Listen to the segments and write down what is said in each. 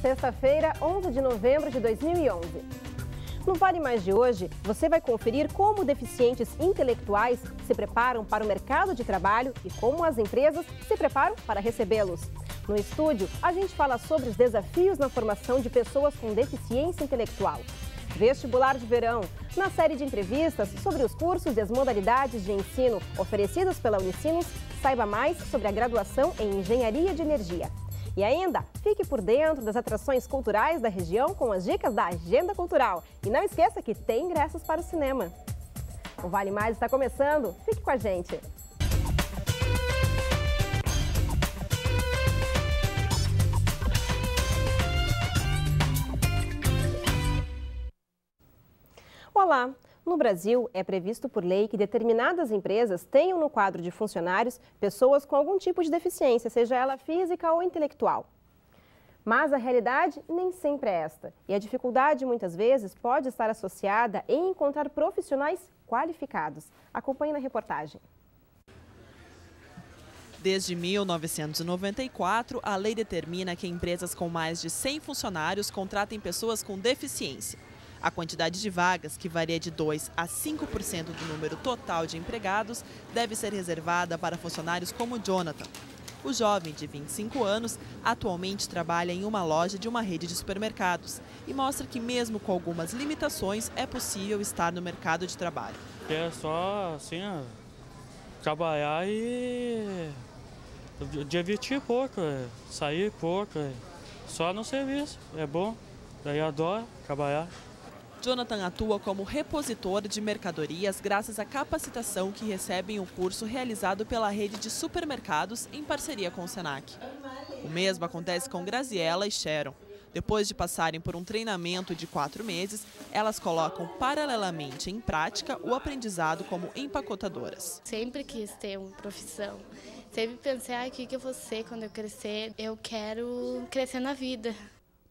Sexta-feira, 11 de novembro de 2011. No Vale Mais de hoje, você vai conferir como deficientes intelectuais se preparam para o mercado de trabalho e como as empresas se preparam para recebê-los. No estúdio, a gente fala sobre os desafios na formação de pessoas com deficiência intelectual. Vestibular de verão, na série de entrevistas sobre os cursos e as modalidades de ensino oferecidos pela Unicinos, saiba mais sobre a graduação em Engenharia de Energia. E ainda, fique por dentro das atrações culturais da região com as dicas da Agenda Cultural. E não esqueça que tem ingressos para o cinema. O Vale Mais está começando, fique com a gente! Olá! No Brasil, é previsto por lei que determinadas empresas tenham no quadro de funcionários pessoas com algum tipo de deficiência, seja ela física ou intelectual. Mas a realidade nem sempre é esta. E a dificuldade, muitas vezes, pode estar associada em encontrar profissionais qualificados. Acompanhe na reportagem. Desde 1994, a lei determina que empresas com mais de 100 funcionários contratem pessoas com deficiência. A quantidade de vagas, que varia de 2% a 5% do número total de empregados, deve ser reservada para funcionários como Jonathan. O jovem, de 25 anos, atualmente trabalha em uma loja de uma rede de supermercados e mostra que, mesmo com algumas limitações, é possível estar no mercado de trabalho. É só, assim, trabalhar e divertir pouco, sair pouco, só no serviço, é bom, daí adoro trabalhar. Jonathan atua como repositor de mercadorias graças à capacitação que recebe em um curso realizado pela rede de supermercados em parceria com o Senac. O mesmo acontece com Graziela e Sharon. Depois de passarem por um treinamento de 4 meses, elas colocam paralelamente em prática o aprendizado como empacotadoras. Sempre quis ter uma profissão. Sempre pensei, o que eu vou ser quando eu crescer? Eu quero crescer na vida.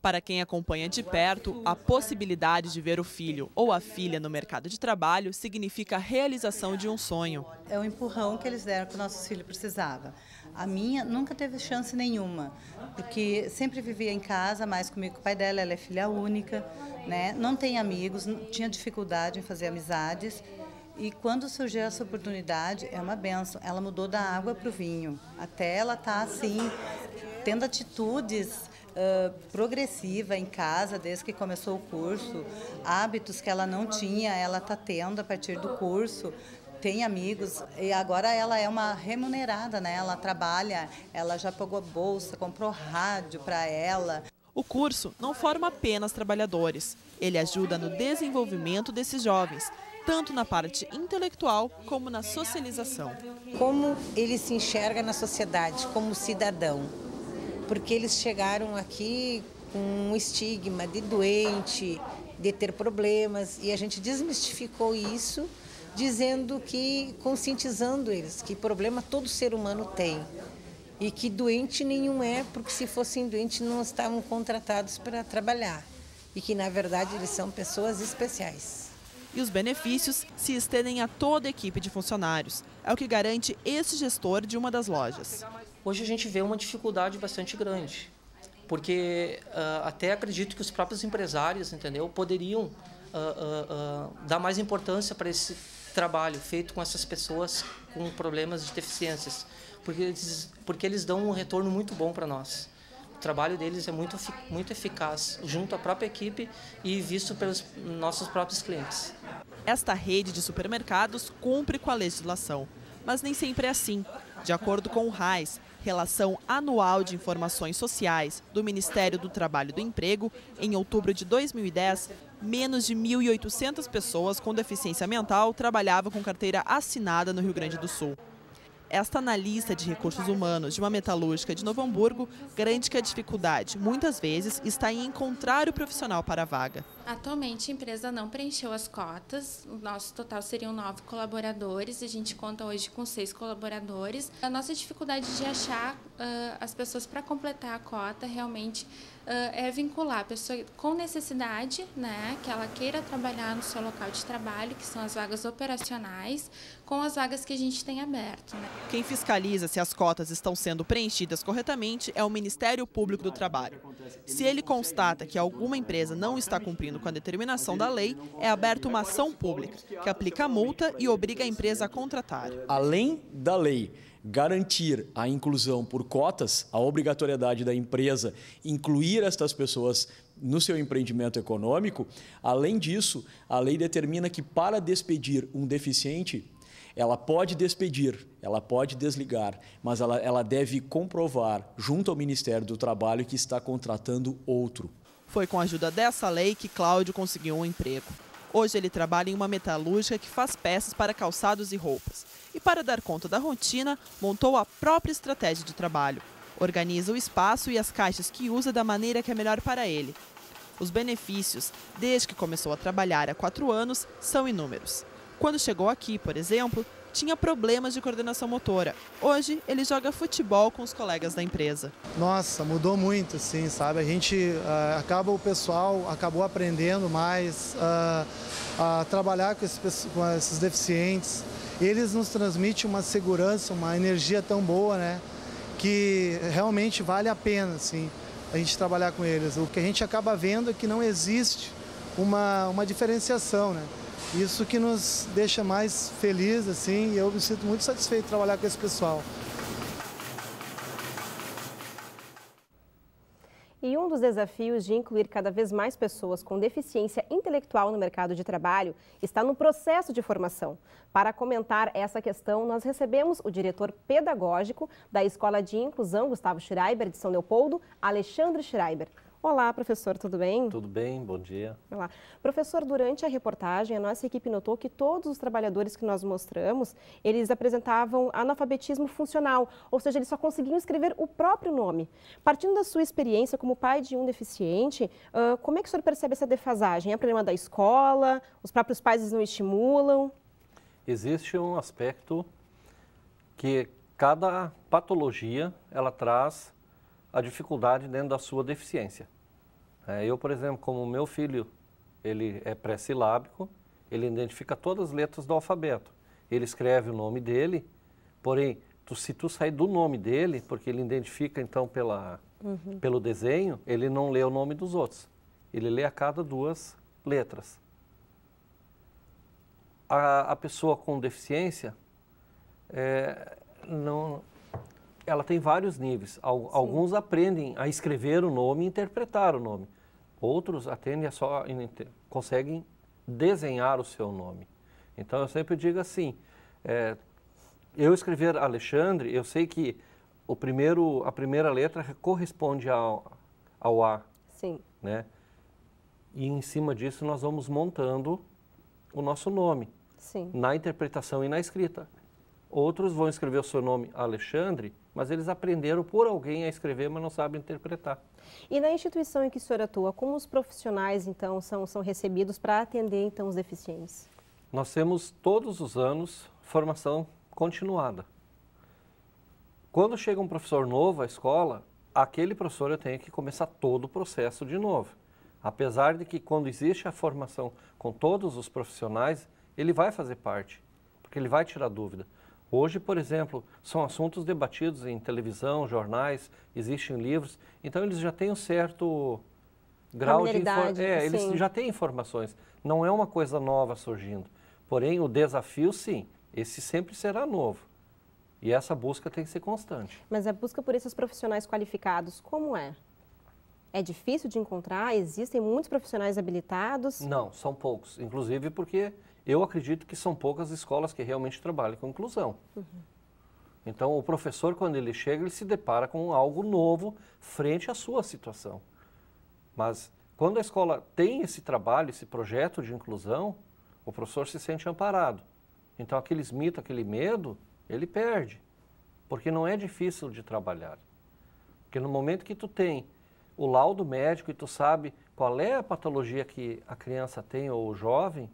Para quem acompanha de perto, a possibilidade de ver o filho ou a filha no mercado de trabalho significa a realização de um sonho. É o empurrão que eles deram que o nosso filho precisava. A minha nunca teve chance nenhuma, porque sempre vivia em casa, mais comigo, com o pai dela, ela é filha única, né? Não tem amigos, tinha dificuldade em fazer amizades. E quando surgiu essa oportunidade, é uma benção. Ela mudou da água para o vinho. Até ela está assim, tendo atitudes progressiva em casa desde que começou o curso, hábitos que ela não tinha, ela está tendo a partir do curso, tem amigos e agora ela é uma remunerada, né? Ela trabalha, ela já pagou bolsa, comprou rádio para ela. O curso não forma apenas trabalhadores, ele ajuda no desenvolvimento desses jovens, tanto na parte intelectual como na socialização. Como ele se enxerga na sociedade como cidadão? Porque eles chegaram aqui com um estigma de doente, de ter problemas, e a gente desmistificou isso, dizendo que, conscientizando eles, que problema todo ser humano tem, e que doente nenhum é, porque se fossem doentes não estavam contratados para trabalhar, e que na verdade eles são pessoas especiais. E os benefícios se estendem a toda a equipe de funcionários, é o que garante esse gestor de uma das lojas. Hoje a gente vê uma dificuldade bastante grande, porque até acredito que os próprios empresários, entendeu, poderiam dar mais importância para esse trabalho feito com essas pessoas com problemas de deficiências, porque eles dão um retorno muito bom para nós. O trabalho deles é muito eficaz, junto à própria equipe e visto pelos nossos próprios clientes. Esta rede de supermercados cumpre com a legislação, mas nem sempre é assim. De acordo com o RAIS, Relação Anual de Informações Sociais do Ministério do Trabalho e do Emprego, em outubro de 2010, menos de 1.800 pessoas com deficiência mental trabalhavam com carteira assinada no Rio Grande do Sul. Esta analista de recursos humanos de uma metalúrgica de Novo Hamburgo garante que a dificuldade, muitas vezes, está em encontrar o profissional para a vaga. Atualmente, a empresa não preencheu as cotas. O nosso total seriam 9 colaboradores. A gente conta hoje com 6 colaboradores. A nossa dificuldade de achar as pessoas para completar a cota realmente é vincular a pessoa com necessidade, né, que ela queira trabalhar no seu local de trabalho, que são as vagas operacionais, com as vagas que a gente tem aberto, né? Quem fiscaliza se as cotas estão sendo preenchidas corretamente é o Ministério Público do Trabalho. Se ele constata que alguma empresa não está cumprindo com a determinação da lei, é aberta uma ação pública, que aplica a multa e obriga a empresa a contratar. Além da lei garantir a inclusão por cotas, a obrigatoriedade da empresa incluir estas pessoas no seu empreendimento econômico, além disso, a lei determina que para despedir um deficiente, ela pode despedir, ela pode desligar, mas ela deve comprovar junto ao Ministério do Trabalho que está contratando outro. Foi com a ajuda dessa lei que Cláudio conseguiu um emprego. Hoje ele trabalha em uma metalúrgica que faz peças para calçados e roupas. E para dar conta da rotina, montou a própria estratégia de trabalho. Organiza o espaço e as caixas que usa da maneira que é melhor para ele. Os benefícios, desde que começou a trabalhar há 4 anos, são inúmeros. Quando chegou aqui, por exemplo, tinha problemas de coordenação motora. Hoje, ele joga futebol com os colegas da empresa. Nossa, mudou muito, assim, sabe? A gente o pessoal acabou aprendendo mais a trabalhar com esses deficientes. Eles nos transmitem uma segurança, uma energia tão boa, né? Que realmente vale a pena, assim, a gente trabalhar com eles. O que a gente acaba vendo é que não existe uma diferenciação, né? Isso que nos deixa mais felizes, assim, e eu me sinto muito satisfeito de trabalhar com esse pessoal. E um dos desafios de incluir cada vez mais pessoas com deficiência intelectual no mercado de trabalho está no processo de formação. Para comentar essa questão, nós recebemos o diretor pedagógico da Escola de Inclusão Gustavo Schreiber, de São Leopoldo, Alexandre Schreiber. Olá, professor, tudo bem? Tudo bem, bom dia. Olá. Professor, durante a reportagem, a nossa equipe notou que todos os trabalhadores que nós mostramos, eles apresentavam analfabetismo funcional, ou seja, eles só conseguiam escrever o próprio nome. Partindo da sua experiência como pai de um deficiente, como é que o senhor percebe essa defasagem? É problema da escola? Os próprios pais não estimulam? Existe um aspecto que cada patologia, ela traz a dificuldade dentro da sua deficiência. Eu, por exemplo, como o meu filho, ele é pré-silábico, ele identifica todas as letras do alfabeto. Ele escreve o nome dele, porém, se tu sair do nome dele, porque ele identifica então pelo desenho, ele não lê o nome dos outros. Ele lê a cada 2 letras. A pessoa com deficiência, ela tem vários níveis. Alguns aprendem a escrever o nome e interpretar o nome. Outros conseguem desenhar o seu nome. Então, eu sempre digo assim, eu escrever Alexandre, eu sei que a primeira letra corresponde ao A. Sim. Né? E em cima disso nós vamos montando o nosso nome. Sim. Na interpretação e na escrita. Outros vão escrever o seu nome Alexandre, mas eles aprenderam por alguém a escrever, mas não sabem interpretar. E na instituição em que o senhor atua, como os profissionais, então, são recebidos para atender, então, os deficientes? Nós temos, todos os anos, formação continuada. Quando chega um professor novo à escola, aquele professor eu tenho que começar todo o processo de novo. Apesar de que, quando existe a formação com todos os profissionais, ele vai fazer parte, porque ele vai tirar dúvida. Hoje, por exemplo, são assuntos debatidos em televisão, jornais, existem livros, então eles já têm um certo grau de eles já têm informações. Não é uma coisa nova surgindo. Porém, o desafio, sim, esse sempre será novo. E essa busca tem que ser constante. Mas a busca por esses profissionais qualificados, como é? É difícil de encontrar? Existem muitos profissionais habilitados? Não, são poucos. Inclusive porque eu acredito que são poucas escolas que realmente trabalham com inclusão. Então, o professor, quando ele chega, ele se depara com algo novo frente à sua situação. Mas, quando a escola tem esse trabalho, esse projeto de inclusão, o professor se sente amparado. Então, aqueles mitos, aquele medo, ele perde. Porque não é difícil de trabalhar. Porque no momento que tu tem o laudo médico e tu sabe qual é a patologia que a criança tem ou o jovem,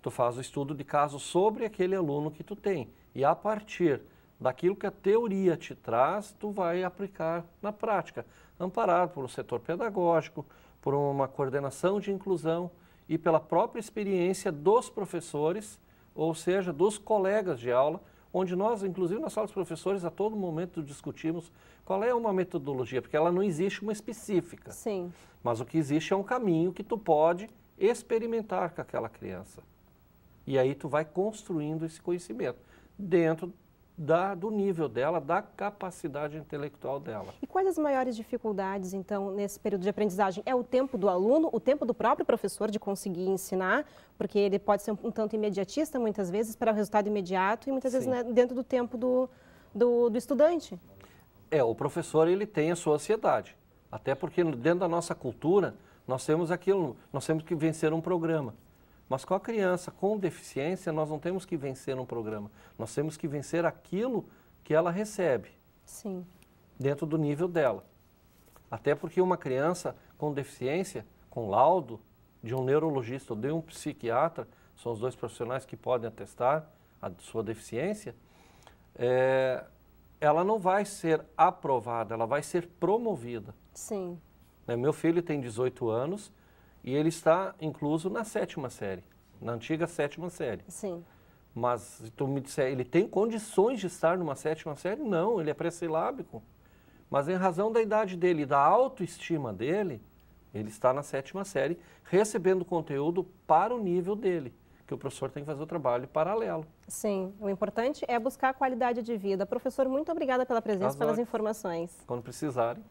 tu faz o estudo de caso sobre aquele aluno que tu tem. E a partir daquilo que a teoria te traz, tu vai aplicar na prática, amparado por um setor pedagógico, por uma coordenação de inclusão e pela própria experiência dos professores, ou seja, dos colegas de aula, onde nós, inclusive na sala dos professores, a todo momento discutimos qual é uma metodologia, porque ela não existe uma específica. Sim. Mas o que existe é um caminho que tu pode experimentar com aquela criança. E aí tu vai construindo esse conhecimento dentro do nível dela, da capacidade intelectual dela. E quais as maiores dificuldades, então, nesse período de aprendizagem? É o tempo do aluno, o tempo do próprio professor de conseguir ensinar, porque ele pode ser um tanto imediatista, muitas vezes, para o resultado imediato, e muitas vezes, né, dentro do tempo do estudante. O professor, ele tem a sua ansiedade, até porque dentro da nossa cultura, nós temos que vencer um programa. Mas com a criança com deficiência, nós não temos que vencer um programa. Nós temos que vencer aquilo que ela recebe. Sim. Dentro do nível dela. Até porque uma criança com deficiência, com laudo de um neurologista ou de um psiquiatra, são os dois profissionais que podem atestar a sua deficiência, ela não vai ser aprovada, ela vai ser promovida. Sim. Meu filho tem 18 anos, e ele está incluso na 7ª série, na antiga 7ª série. Sim. Mas se tu me disser, ele tem condições de estar numa 7ª série? Não, ele é pré-silábico. Mas em razão da idade dele e da autoestima dele, ele está na 7ª série, recebendo conteúdo para o nível dele, que o professor tem que fazer o trabalho paralelo. Sim, o importante é buscar a qualidade de vida. Professor, muito obrigada pela presença, pelas informações. Quando precisarem.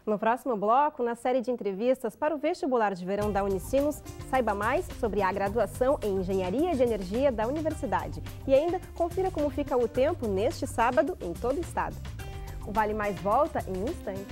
No próximo bloco, na série de entrevistas para o vestibular de verão da Unicinos, saiba mais sobre a graduação em Engenharia de Energia da Universidade. E ainda confira como fica o tempo neste sábado em todo o estado. O Vale Mais volta em um instante.